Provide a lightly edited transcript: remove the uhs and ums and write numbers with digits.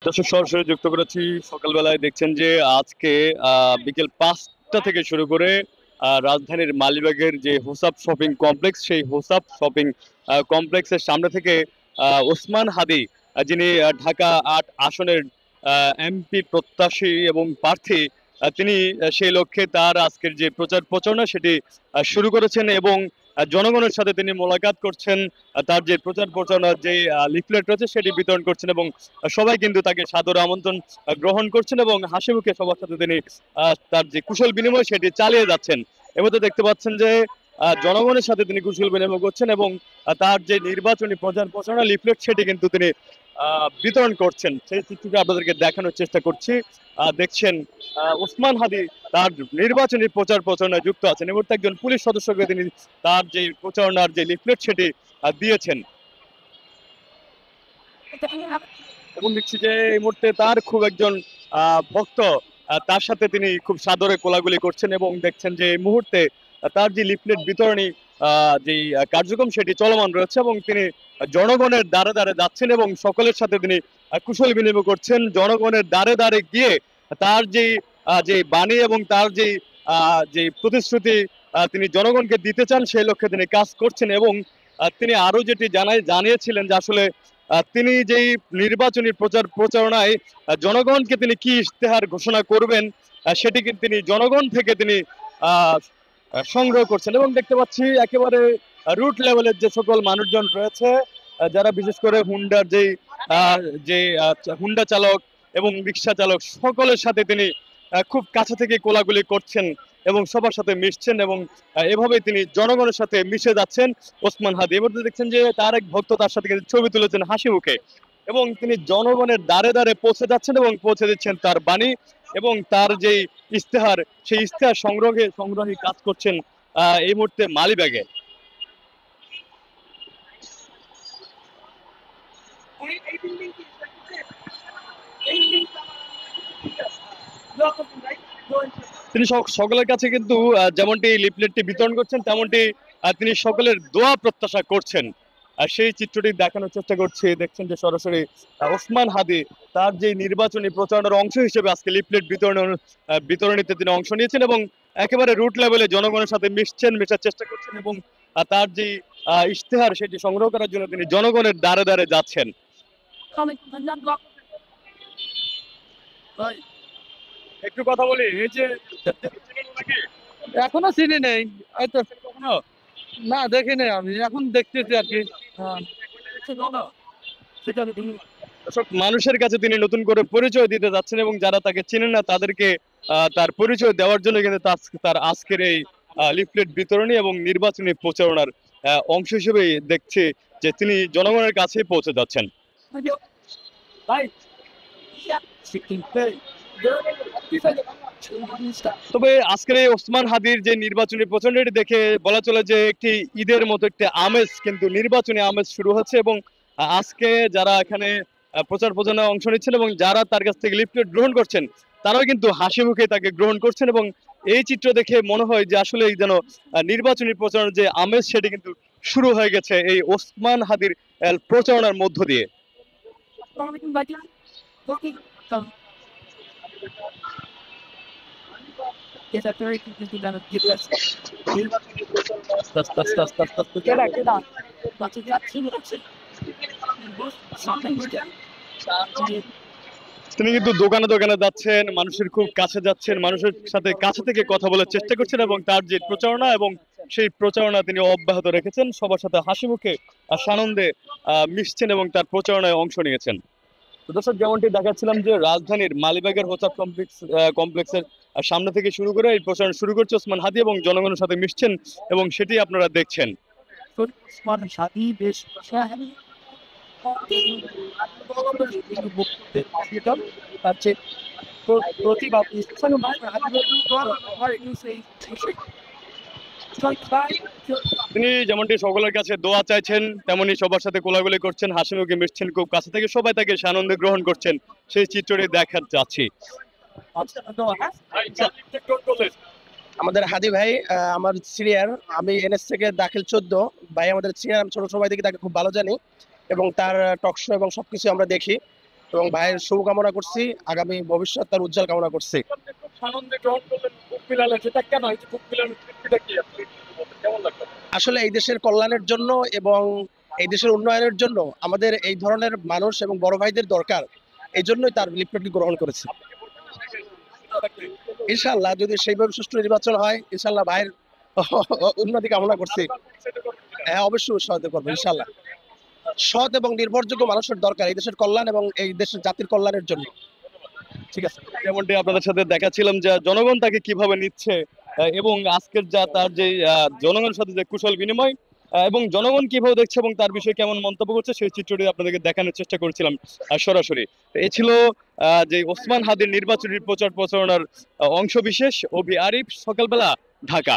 দর্শক সরাসরি যুক্ত করেছি। সকালবেলায় দেখছেন যে আজকে বিকেল 5টা থেকে শুরু করে রাজধানীর মালিবাগের যে হোসাব শপিং কমপ্লেক্স, সেই হোসাব শপিং কমপ্লেক্সের সামনে থেকে ওসমান হাদি, যিনি ঢাকা ৮ আসনের এমপি প্রত্যাশী এবং প্রার্থী, তিনি সেই লক্ষ্যে তার আজকের যে প্রচার প্রচারণা সেটি শুরু করেছেন এবং জনগণের সাথে তিনি মোলাকাত করছেন। তার যে প্রচার প্রচারণার যে লিফলেট রয়েছে সেটি বিতরণ করছেন এবং সবাই কিন্তু তাকে সাদর আমন্ত্রণ গ্রহণ করছেন এবং হাসি মুখে সবার সাথে তিনি তার যে কুশল বিনিময় সেটি চালিয়ে যাচ্ছেন। এর মধ্যে দেখতে পাচ্ছেন যে জনগণের সাথে তিনি কুশল বিনিময় করছেন এবং তার যে নির্বাচনী প্রচার প্রচারণা লিফলেট সেটি কিন্তু তিনি বিতরণ করছেন। সেই চিত্রটি আপনাদেরকে দেখানোর চেষ্টা করছি। দেখছেন ওসমান হাদি তার নির্বাচনী প্রচার প্রচারণায় যুক্ত আছেন। এই মুহূর্তে একজন পুলিশ সদস্যকে তিনি তার যে প্রচারণার যে লিফলেট সেটি দিয়েছেন এবং দেখছি যে এই মুহূর্তে তার খুব একজন ভক্ত তার সাথে তিনি খুব সাদরে কোলাগুলি করছেন এবং দেখছেন যে এই মুহূর্তে তার যে লিফলেট বিতরণী যে কার্যক্রম সেটি চলমান রয়েছে এবং তিনি জনগণের দ্বারে দ্বারে যাচ্ছেন এবং সকলের সাথে তিনি কুশল বিনিময় করছেন। জনগণের দ্বারে দ্বারে গিয়ে তার যে বাণী এবং তার যে প্রতিশ্রুতি তিনি জনগণকে দিতে চান সেই লক্ষ্যে তিনি কাজ করছেন এবং তিনি আরো যেটি জানিয়েছিলেন যে আসলে তিনি যেই নির্বাচনী প্রচার প্রচারণায় জনগণকে তিনি কি ইশতেহার ঘোষণা করবেন সেটি কিন্তু তিনি জনগণ থেকে তিনি আহ, সংগ্রহ করছেন এবং দেখতে পাচ্ছি একেবারে রুট লেভেলের যে সকল মানুষজন রয়েছে, যারা বিশেষ করে হুন্ডার আহ, যে হুন্ডা চালক এবং রিক্সা চালক সকলের সাথে তিনি খুব কাছে থেকে কোলাগুলি করছেন এবং সবার সাথে মিশছেন এবং এভাবেই তিনি জনগণের সাথে মিশে যাচ্ছেন ওসমান হাদি। এবার দেখছেন যে তার এক ভক্ত তার সাথে কিন্তু ছবি তুলেছেন হাসি মুখে এবং তিনি জনগণের দ্বারে দ্বারে পৌঁছে যাচ্ছেন এবং পৌঁছে দিচ্ছেন তার বাণী এবং তার যে ইশতেহার, সেই ইশতেহার সংগ্রহে কাজ করছেন এই মুহূর্তে মালিবাগে। তিনি সকলের কাছে কিন্তু যেমনটি লিফলেটটি বিতরণ করছেন তেমনটি তিনি সকলের দোয়া প্রত্যাশা করছেন। আর সেই চিত্রটি দেখানোর চেষ্টা করছি। দেখছেন যে সরাসরি ওসমান হাদি তার যে নির্বাচনী প্রচারণার অংশ হিসেবে আজকে লিফলেট বিতরণীতে তিনি অংশ নিয়েছেন এবং একেবারে রুট লেভেলে জনগণের সাথে মেশার চেষ্টা করছেন এবং তার যে ইশতেহার সেটি সংগ্রহ করার জন্য তিনি জনগণের দ্বারে দ্বারে যাচ্ছেন। একটু কথা বলি, এই যে এখনো চিনি নেই, এই তো না দেখি নেই, আমি এখন দেখতেছি আর কি। মানুষের কাছে তিনি নতুন করে পরিচয় দিতে যাচ্ছেন এবং যারা তাকে চেনেন না তাদেরকে তার পরিচয় দেওয়ার জন্য কিন্তু তার আজকের এই লিফলেট বিতরণী এবং নির্বাচনী প্রচারণার অংশ হিসেবে দেখছে যে তিনি জনগণের কাছে পৌঁছে যাচ্ছেন। তবে আজকের এই ওসমান হাদির যে নির্বাচনী প্রচারণাটি দেখে বলা চলে যে একটি ঈদের মতো একটি আমেজ, কিন্তু নির্বাচনী আমেজ শুরু হচ্ছে এবং আজকে যারা এখানে প্রচার প্রচারণায় অংশ নিচ্ছেন এবং যারা তার কাছ থেকে লিফলেট গ্রহণ করছেন তারাও কিন্তু হাসি মুখে তাকে গ্রহণ করছেন এবং এই চিত্র দেখে মনে হয় যে আসলে যেন নির্বাচনী প্রচারণার যে আমেজ সেটি কিন্তু শুরু হয়ে গেছে এই ওসমান হাদির প্রচারণার মধ্য দিয়ে। তিনি কিন্তু দোকানে দোকানে যাচ্ছেন, মানুষের খুব কাছে যাচ্ছেন, মানুষের সাথে কাছে থেকে কথা বলার চেষ্টা করছেন এবং তার যে প্রচারণা এবং সেই প্রচারণা তিনি অব্যাহত রেখেছেন, সবার সাথে হাসি মুখে সানন্দে মিশছেন এবং তার প্রচারণায় অংশ নিয়েছেন। তো দর্শক, যেমনটি দেখাচ্ছিলাম যে রাজধানীর মালিবাগের হোসাব কমপ্লেক্সের সামনে থেকে শুরু করে এই প্রচারণা শুরু করছে ওসমান হাদি এবং জনগণের সাথে মিশছেন এবং সেটি আপনারা দেখছেন। তিনি যেমনটি সকলের কাছে দোয়া চাইছেন তেমনি সবার সাথে কোলাকুলি করছেন, হাসি মুখে মিশছেন, খুব কাছে থেকে সবাই তাকে আনন্দে গ্রহণ করছেন, সেই চিত্রটি দেখা যাচ্ছে। আমাদের হাদি ভাই আমার সিনিয়র, আমি এনএস থেকে দাখিল 14 ভাই আমাদের সিনিয়র, আমি ছোট সময় থেকে তাকে খুব ভালো জানি এবং তার টক শো এবং সবকিছু আমরা দেখি। এবং ভাইয়ের শুভকামনা করছি, আগামী ভবিষ্যৎ তার উজ্জ্বল কামনা করছি। সানন্দে গ্রহণ করলেন বুক মিলালেন, সেটা কেন এই যে বুক মিলানোর তৃপ্তিটা কি আপনি কেমন লাগলো? আসলে এই দেশের কল্যাণের জন্য এবং এই দেশের উন্নয়নের জন্য আমাদের এই ধরনের মানুষ এবং বড় ভাইদের দরকার, এই জন্যই তার লিফলেটটি গ্রহণ করেছি। ইনশাল্লাহ যদি সেইভাবে সুষ্ঠু নির্বাচন হয়, ইনশাল্লাহ ভাইয়ের উন্নতি কামনা করছি। হ্যাঁ, অবশ্যই উৎসাহিত করবো ইনশাল্লাহ। সৎ এবং নির্ভরযোগ্য মানুষের দরকার এই দেশের কল্যাণ এবং এই দেশের জাতির কল্যাণের জন্য। ঠিক আছে, যেমনটি আপনাদের সাথে দেখাচ্ছিলাম যে জনগণ তাকে কিভাবে নিচ্ছে, এবং আজকের যা তার যে জনগণের সাথে যে কুশল বিনিময়, এবং জনগণ কিভাবে দেখছে এবং তার বিষয়ে কেমন মন্তব্য করছে সেই চিত্রটি আপনাদেরকে দেখানোর চেষ্টা করছিলাম সরাসরি। তো এই ছিল যে ওসমান হাদির নির্বাচনী প্রচার প্রচারণার অংশ বিশেষ। অভি আরিফ, সকালবেলা, ঢাকা।